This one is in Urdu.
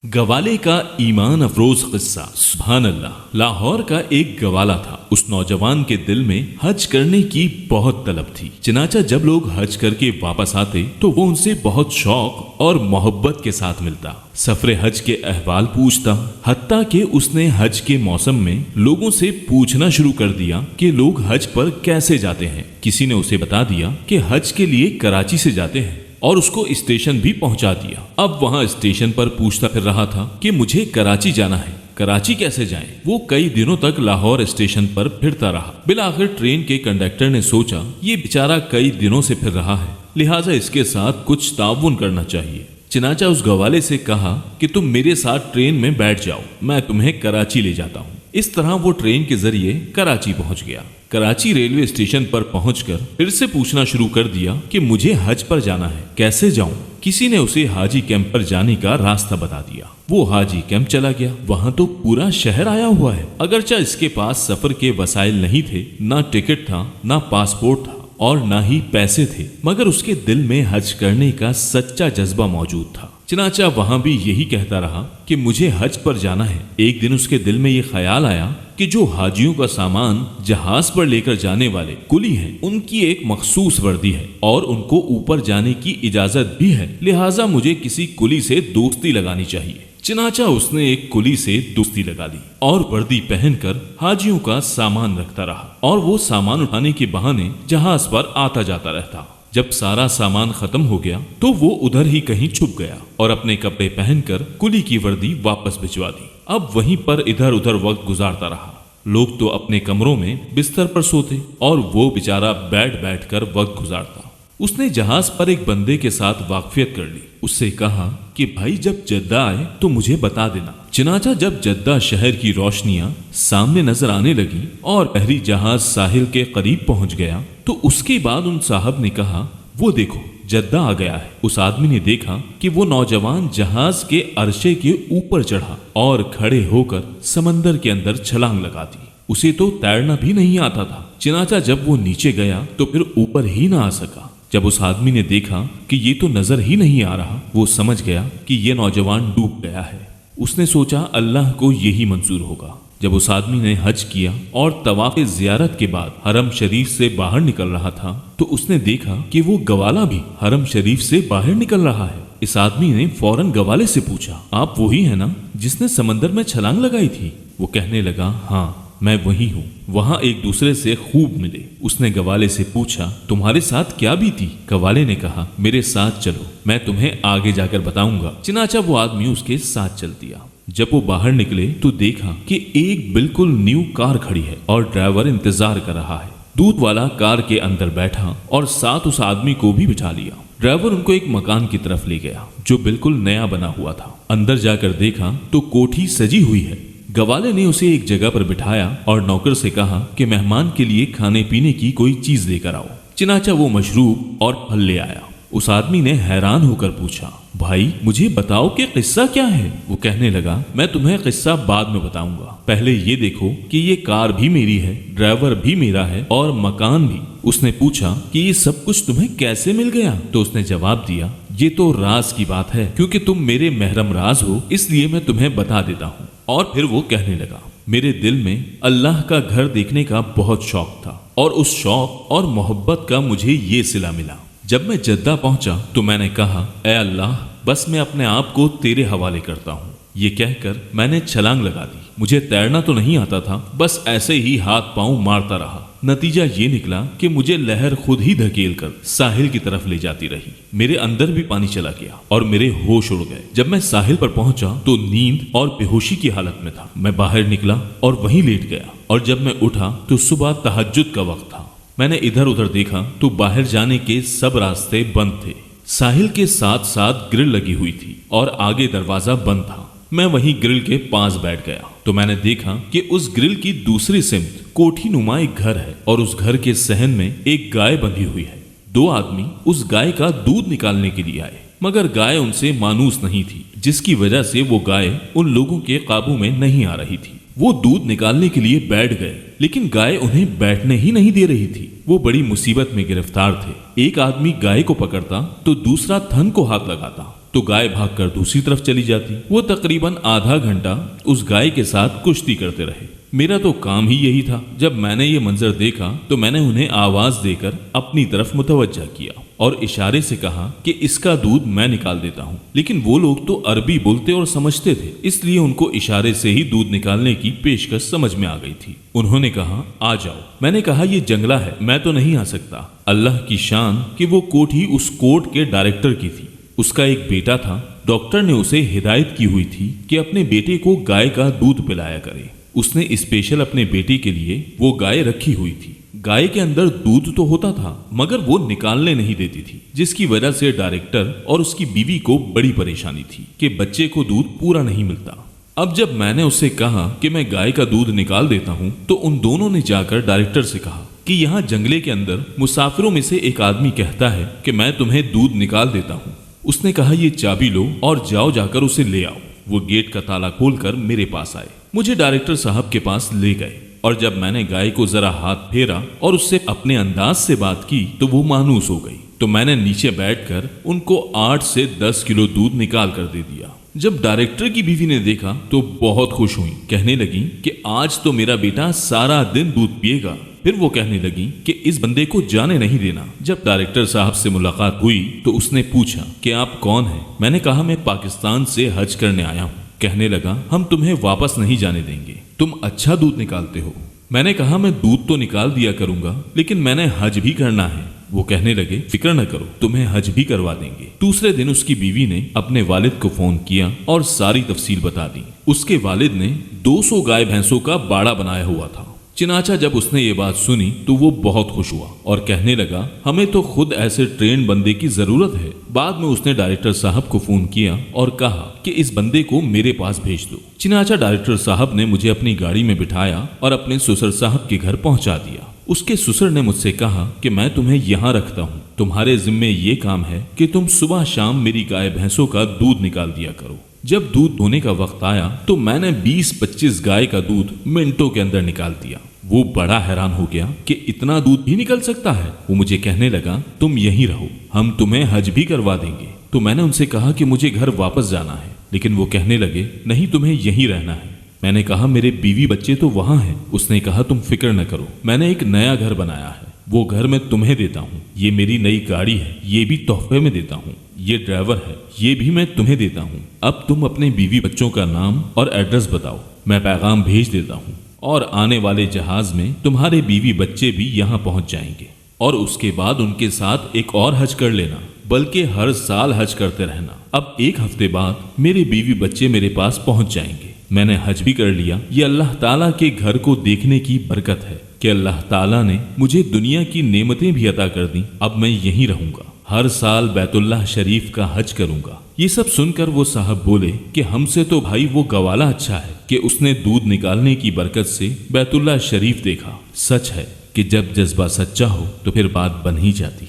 گوالے کا ایمان افروز قصہ۔ سبحان اللہ۔ لاہور کا ایک گوالا تھا۔ اس نوجوان کے دل میں حج کرنے کی بہت طلب تھی۔ چنانچہ جب لوگ حج کر کے واپس آتے تو وہ ان سے بہت شوق اور محبت کے ساتھ ملتا، سفر حج کے احوال پوچھتا، حتیٰ کہ اس نے حج کے موسم میں لوگوں سے پوچھنا شروع کر دیا کہ لوگ حج پر کیسے جاتے ہیں۔ کسی نے اسے بتا دیا کہ حج کے لیے کراچی سے جاتے ہیں اور اس کو اسٹیشن بھی پہنچا دیا۔ اب وہاں اسٹیشن پر پوچھتا پھر رہا تھا کہ مجھے کراچی جانا ہے، کراچی کیسے جائیں؟ وہ کئی دنوں تک لاہور اسٹیشن پر پھرتا رہا۔ بالآخر ٹرین کے کنڈکٹر نے سوچا یہ بیچارہ کئی دنوں سے پھر رہا ہے، لہٰذا اس کے ساتھ کچھ تعاون کرنا چاہیے۔ چنانچہ اس گوالے سے کہا کہ تم میرے ساتھ ٹرین میں بیٹھ جاؤ، میں تمہیں کراچی لے جاتا ہوں۔ اس طرح وہ ٹرین کے ذریعے کراچی پہنچ گیا۔ کراچی ریلوے اسٹیشن پر پہنچ کر پھر سے پوچھنا شروع کر دیا کہ مجھے حج پر جانا ہے، کیسے جاؤں؟ کسی نے اسے حاجی کیمپ پر جانے کا راستہ بتا دیا۔ وہ حاجی کیمپ چلا گیا۔ وہاں تو پورا شہر آیا ہوا ہے۔ اگرچہ اس کے پاس سفر کے وسائل نہیں تھے، نہ ٹکٹ تھا، نہ پاسپورٹ تھا اور نہ ہی پیسے تھے، مگر اس کے دل میں حج کرنے کا سچا جذبہ موجود تھا۔ چنانچہ وہاں بھی یہی کہتا رہا کہ مجھے حج پر جانا ہے۔ ایک دن اس کے دل میں یہ خیال آیا کہ جو حاجیوں کا سامان جہاز پر لے کر جانے والے کلی ہیں، ان کی ایک مخصوص وردی ہے اور ان کو اوپر جانے کی اجازت بھی ہے، لہٰذا مجھے کسی کلی سے دوستی لگانی چاہیے۔ چنانچہ اس نے ایک کلی سے دوستی لگا لی اور وردی پہن کر حاجیوں کا سامان رکھتا رہا اور وہ سامان اٹھانے کے بہانے جہاز پر آتا جاتا رہتا۔ جب سارا سامان ختم ہو گیا تو وہ ادھر ہی کہیں چھپ گیا اور اپنے کپڑے پہن کر کلی کی وردی واپس بھجوا دی۔ اب وہیں پر ادھر ادھر وقت گزارتا رہا۔ لوگ تو اپنے کمروں میں بستر پر سوتے اور وہ بیچارہ بیٹھ کر وقت گزارتا۔ اس نے جہاز پر ایک بندے کے ساتھ واقفیت کر لی۔ اس سے کہا کہ بھائی جب جدہ آئے تو مجھے بتا دینا۔ چنانچہ جب جدہ شہر کی روشنیاں سامنے نظر آنے لگی اور بحری جہاز ساحل کے قریب پہنچ گیا تو اس کے بعد ان صاحب نے کہا وہ دیکھو جدہ آ گیا ہے۔ اس آدمی نے دیکھا کہ وہ نوجوان جہاز کے عرشے کے اوپر چڑھا اور کھڑے ہو کر سمندر کے اندر چھلانگ لگا دی۔ اسے تو تیرنا بھی نہیں آتا تھا۔ چنانچہ جب وہ نیچے گیا تو پھر اوپر ہی نہ آ سکا۔ جب اس آدمی نے دیکھا کہ یہ تو نظر ہی نہیں آ رہا، وہ سمجھ گیا کہ یہ نوجوان ڈوب گیا ہے۔ اس نے سوچا اللہ کو یہی منظور ہوگا۔ جب اس آدمی نے حج کیا اور طواف زیارت کے بعد حرم شریف سے باہر نکل رہا تھا تو اس نے دیکھا کہ وہ گوالا بھی حرم شریف سے باہر نکل رہا ہے۔ اس آدمی نے فوراً گوالے سے پوچھا آپ وہی ہیں نا جس نے سمندر میں چھلانگ لگائی تھی؟ وہ کہنے لگا ہاں میں وہی ہوں۔ وہاں ایک دوسرے سے خوب ملے۔ اس نے گوالے سے پوچھا تمہارے ساتھ کیا بھی تھی؟ گوالے نے کہا میرے ساتھ چلو، میں تمہیں آگے جا کر بتاؤں گا۔ چنانچہ وہ آدمی اس کے ساتھ چل دیا۔ جب وہ باہر نکلے تو دیکھا کہ ایک بالکل نیو کار کھڑی ہے اور ڈرائیور انتظار کر رہا ہے۔ دودھ والا کار کے اندر بیٹھا اور ساتھ اس آدمی کو بھی بٹھا لیا۔ ڈرائیور ان کو ایک مکان کی طرف لے گیا جو بالکل نیا بنا ہوا تھا۔ اندر جا کر دیکھا تو کوٹھی سجی ہوئی ہے۔ گوالے نے اسے ایک جگہ پر بٹھایا اور نوکر سے کہا کہ مہمان کے لیے کھانے پینے کی کوئی چیز لے کر آؤ۔ چنانچہ وہ مشروب اور پھل لے آیا۔ اس آدمی نے حیران ہو کر پوچھا بھائی مجھے بتاؤ کہ قصہ کیا ہے؟ وہ کہنے لگا میں تمہیں قصہ بعد میں بتاؤں گا، پہلے یہ دیکھو کہ یہ کار بھی میری ہے، ڈرائیور بھی میرا ہے اور مکان بھی۔ اس نے پوچھا کہ یہ سب کچھ تمہیں کیسے مل گیا؟ تو اس نے جواب دیا یہ تو راز کی بات ہے، کیونکہ تم میرے محرم راز ہو اس لیے میں تمہیں بتا دیتا ہوں۔ اور پھر وہ کہنے لگا میرے دل میں اللہ کا گھر دیکھنے کا بہت شوق تھا اور اس شوق اور محبت کا مجھے یہ صلہ ملا۔ جب میں جدہ پہنچا تو میں نے کہا اے اللہ بس میں اپنے آپ کو تیرے حوالے کرتا ہوں۔ یہ کہہ کر میں نے چھلانگ لگا دی۔ مجھے تیرنا تو نہیں آتا تھا، بس ایسے ہی ہاتھ پاؤں مارتا رہا۔ نتیجہ یہ نکلا کہ مجھے لہر خود ہی دھکیل کر ساحل کی طرف لے جاتی رہی۔ میرے اندر بھی پانی چلا گیا اور میرے ہوش اڑ گئے۔ جب میں ساحل پر پہنچا تو نیند اور بے ہوشی کی حالت میں تھا۔ میں باہر نکلا اور وہیں لیٹ گیا اور جب میں اٹھا تو صبح تہجد کا وقت تھا۔ میں نے ادھر ادھر دیکھا تو باہر جانے کے سب راستے بند تھے۔ ساحل کے ساتھ ساتھ گرل لگی ہوئی تھی اور آگے دروازہ بند تھا۔ میں وہیں گرل کے پاس بیٹھ گیا تو میں نے دیکھا کہ اس گرل کی دوسری سمت کوٹھی نما ایک گھر ہے اور اس گھر کے صحن میں ایک گائے بندھی ہوئی ہے۔ دو آدمی اس گائے کا دودھ نکالنے کے لیے آئے، مگر گائے ان سے مانوس نہیں تھی، جس کی وجہ سے وہ گائے ان لوگوں کے قابو میں نہیں آ رہی تھی۔ وہ دودھ نکالنے کے لیے بیٹھ گئے لیکن گائے انہیں بیٹھنے ہی نہیں دے رہی تھی۔ وہ بڑی مصیبت میں گرفتار تھے۔ ایک آدمی گائے کو پکڑتا تو دوسرا تھن کو ہاتھ لگاتا تو گائے بھاگ کر دوسری طرف چلی جاتی۔ وہ تقریباً آدھا گھنٹہ اس گائے کے ساتھ کشتی کرتے رہے۔ میرا تو کام ہی یہی تھا۔ جب میں نے یہ منظر دیکھا تو میں نے انہیں آواز دے کر اپنی طرف متوجہ کیا اور اشارے سے کہا کہ اس کا دودھ میں نکال دیتا ہوں، لیکن وہ لوگ تو عربی بولتے اور سمجھتے تھے، اس لیے ان کو اشارے سے ہی دودھ نکالنے کی پیشکش سمجھ میں آ گئی تھی۔ انہوں نے کہا آ جاؤ۔ میں نے کہا یہ جنگلہ ہے، میں تو نہیں آ سکتا۔ اللہ کی شان کہ وہ کوٹھی اس کورٹ کے ڈائریکٹر کی تھی۔ اس کا ایک بیٹا تھا۔ ڈاکٹر نے اسے ہدایت کی ہوئی تھی کہ اپنے بیٹے کو گائے کا دودھ پلایا کرے۔ اس نے اسپیشل اپنے بیٹے کے لیے وہ گائے رکھی ہوئی تھی۔ گائے کے اندر دودھ تو ہوتا تھا مگر وہ نکالنے نہیں دیتی تھی، جس کی وجہ سے ڈائریکٹر اور اس کی بیوی کو بڑی پریشانی تھی کہ بچے کو دودھ پورا نہیں ملتا۔ اب جب میں نے اسے کہا کہ میں گائے کا دودھ نکال دیتا ہوں تو ان دونوں نے جا کر ڈائریکٹر سے کہا کہ یہاں جنگلے کے اندر مسافروں میں سے ایک آدمی کہتا ہے کہ میں تمہیں دودھ نکال دیتا ہوں۔ اس نے کہا یہ چابی لو اور جاؤ جا کر اسے لے آؤ۔ وہ گیٹ کا تالا کھول کر میرے پاس آئے، مجھے ڈائریکٹر صاحب کے پاس لے گئے، اور جب میں نے گائے کو ذرا ہاتھ پھیرا اور اس سے اپنے انداز سے بات کی تو وہ مانوس ہو گئی۔ تو میں نے نیچے بیٹھ کر ان کو 8 سے 10 کلو دودھ نکال کر دے دیا۔ جب ڈائریکٹر کی بیوی نے دیکھا تو بہت خوش ہوئی، کہنے لگی کہ آج تو میرا بیٹا سارا دن دودھ پیے گا۔ پھر وہ کہنے لگی کہ اس بندے کو جانے نہیں دینا۔ جب ڈائریکٹر صاحب سے ملاقات ہوئی تو اس نے پوچھا کہ آپ کون ہیں؟ میں نے کہا میں پاکستان سے حج کرنے آیا ہوں۔ کہنے لگا ہم تمہیں واپس نہیں جانے دیں گے، تم اچھا دودھ نکالتے ہو۔ میں نے کہا میں دودھ تو نکال دیا کروں گا لیکن میں نے حج بھی کرنا ہے۔ وہ کہنے لگے فکر نہ کرو، تمہیں حج بھی کروا دیں گے۔ دوسرے دن اس کی بیوی نے اپنے والد کو فون کیا اور ساری تفصیل بتا دی۔ اس کے والد نے 200 گائے بھینسوں کا باڑا بنایا ہوا تھا۔ چنانچہ جب اس نے یہ بات سنی تو وہ بہت خوش ہوا اور کہنے لگا ہمیں تو خود ایسے ٹرین بندے کی ضرورت ہے۔ بعد میں اس نے ڈائریکٹر صاحب کو فون کیا اور کہا کہ اس بندے کو میرے پاس بھیج دو۔ چنانچہ ڈائریکٹر صاحب نے مجھے اپنی گاڑی میں بٹھایا اور اپنے سسر صاحب کے گھر پہنچا دیا۔ اس کے سسر نے مجھ سے کہا کہ میں تمہیں یہاں رکھتا ہوں، تمہارے ذمے یہ کام ہے کہ تم صبح شام میری گائے بھینسوں کا دودھ نکال دیا کرو۔ جب دودھ دھونے کا وقت آیا تو میں نے 20-25 گائے کا دودھ منٹوں کے اندر نکال دیا۔ وہ بڑا حیران ہو گیا کہ اتنا دودھ بھی نکل سکتا ہے۔ وہ مجھے کہنے لگا تم یہیں رہو، ہم تمہیں حج بھی کروا دیں گے۔ تو میں نے ان سے کہا کہ مجھے گھر واپس جانا ہے، لیکن وہ کہنے لگے نہیں تمہیں یہیں رہنا ہے۔ میں نے کہا میرے بیوی بچے تو وہاں ہیں۔ اس نے کہا تم فکر نہ کرو، میں نے ایک نیا گھر بنایا ہے، وہ گھر میں تمہیں دیتا ہوں۔ یہ میری نئی گاڑی ہے، یہ بھی تحفے میں دیتا ہوں۔ یہ ڈرائیور ہے، یہ بھی میں تمہیں دیتا ہوں۔ اب تم اپنے بیوی بچوں کا نام اور ایڈریس بتاؤ، میں پیغام بھیج دیتا ہوں، اور آنے والے جہاز میں تمہارے بیوی بچے بھی یہاں پہنچ جائیں گے، اور اس کے بعد ان کے ساتھ ایک اور حج کر لینا، بلکہ ہر سال حج کرتے رہنا۔ اب 1 ہفتے بعد میرے بیوی بچے میرے پاس پہنچ جائیں گے۔ میں نے حج بھی کر لیا۔ یہ اللہ تعالیٰ کے گھر کو دیکھنے کی برکت ہے کہ اللہ تعالیٰ نے مجھے دنیا کی نعمتیں بھی عطا کر دیں۔ اب میں یہیں رہوں گا، ہر سال بیت اللہ شریف کا حج کروں گا۔ یہ سب سن کر وہ صاحب بولے کہ ہم سے تو بھائی وہ گوالا اچھا ہے کہ اس نے دودھ نکالنے کی برکت سے بیت اللہ شریف دیکھا۔ سچ ہے کہ جب جذبہ سچا ہو تو پھر بات بن ہی جاتی ہے۔